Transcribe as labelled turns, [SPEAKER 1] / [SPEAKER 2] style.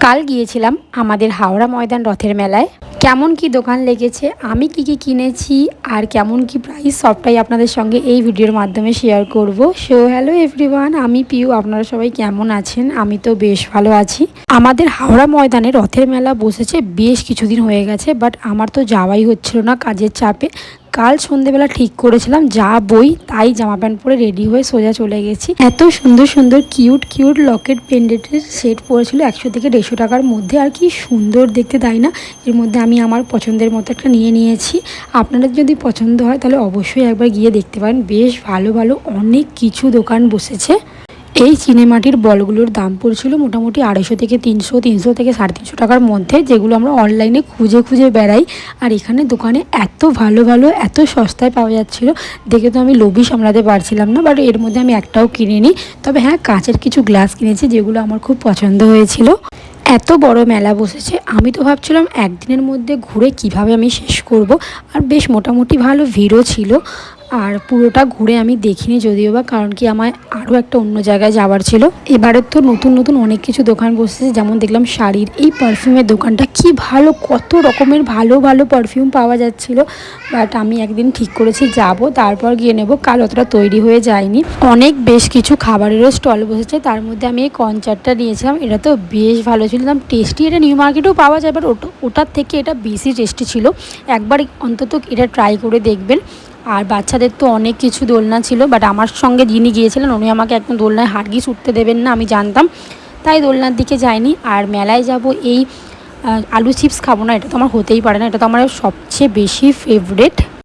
[SPEAKER 1] কাল গিয়েছিলাম আমাদের হাওড়া ময়দান রথের মেলায়। কেমন কি দোকান লেগেছে, আমি কি কি কিনেছি আর কেমন কি প্রাইস, সবটাই আপনাদের সঙ্গে এই ভিডিওর মাধ্যমে শেয়ার করব। সো হ্যালো এভরিওয়ান, আমি পিউ। আপনারা সবাই কেমন আছেন? আমি তো বেশ ভালো আছি। আমাদের হাওড়া ময়দানে রথের মেলা বসেছে বেশ কিছুদিন হয়ে গেছে, বাট আমার তো যাওয়াই হচ্ছিল না কাজের চাপে। কাল সন্ধেবেলা ঠিক করেছিলাম যাবই, তাই জামা প্যান্ট পরে রেডি হয়ে সোজা চলে গেছি। এত সুন্দর সুন্দর কিউট কিউট লকেট পেন্ডেন্টের সেট পড়েছিল 100 থেকে 150 টাকার মধ্যে। আর কি সুন্দর দেখতে, তাই না? এর মধ্যে আমি আমার পছন্দের মতো একটা নিয়ে নিয়েছি। আপনাদের যদি পছন্দ হয় তাহলে অবশ্যই একবার গিয়ে দেখতে পারেন। বেশ ভালো ভালো অনেক কিছু দোকান বসেছে। এই চিনেমাটির বলগুলোর দাম পড়ছিল মোটামুটি 250 থেকে 300, 300 থেকে 350 টাকার মধ্যে, যেগুলো আমরা অনলাইনে খুঁজে খুঁজে বেড়াই। আর এখানে দোকানে এত ভালো ভালো এত সস্তায় পাওয়া যাচ্ছিল, দেখে তো আমি লোভই সামলাতে পারছিলাম না। বাট এর মধ্যে আমি একটাও কিনিনি, তবে হ্যাঁ কাচের কিছু গ্লাস কিনেছি যেগুলো আমার খুব পছন্দ হয়েছিল। এত বড় মেলা বসেছে, আমি তো ভাবছিলাম একদিনের মধ্যে ঘুরে কিভাবে আমি শেষ করব। আর বেশ মোটামুটি ভালো ভিড়ও ছিল। আর পুরোটা ঘুরে আমি দেখিনি যদিও বা, কারণ কি আমায় আরও একটা অন্য জায়গায় যাওয়ার ছিল। এবারে তো নতুন নতুন অনেক কিছু দোকান বসেছে, যেমন দেখলাম শাড়ির এই পারফিউমের দোকানটা কি ভালো, কত রকমের ভালো ভালো পারফিউম পাওয়া যাচ্ছিল। বাট আমি একদিন ঠিক করেছি যাব, তারপর গিয়ে নেব। কাল অতটা তৈরি হয়ে যায়নি। অনেক বেশ কিছু খাবারেরও স্টল বসেছে, তার মধ্যে আমি এই কনচার্টটা নিয়েছিলাম। এটা তো বেশ ভালো ছিল, দাম টেস্টি। এটা নিউ মার্কেটেও পাওয়া যায়, বাট ওটার থেকে এটা বেশি টেস্টি ছিল। একবার অন্তত এটা ট্রাই করে দেখবেন। আর বাচ্চাদের তো অনেক কিছু দোলনা ছিল, বাট আমার সঙ্গে যিনি গিয়েছিলেন উনি আমাকে একদম দোলনায় হারগিস উঠতে দেবেন না, আমি জানতাম, তাই দোলনার দিকে যাইনি। আর মেলায় যাব এই আলু চিপস খাবো না, এটা তো আমার হতেই পারে না, এটা তো আমার সবচেয়ে বেশি ফেভারেট।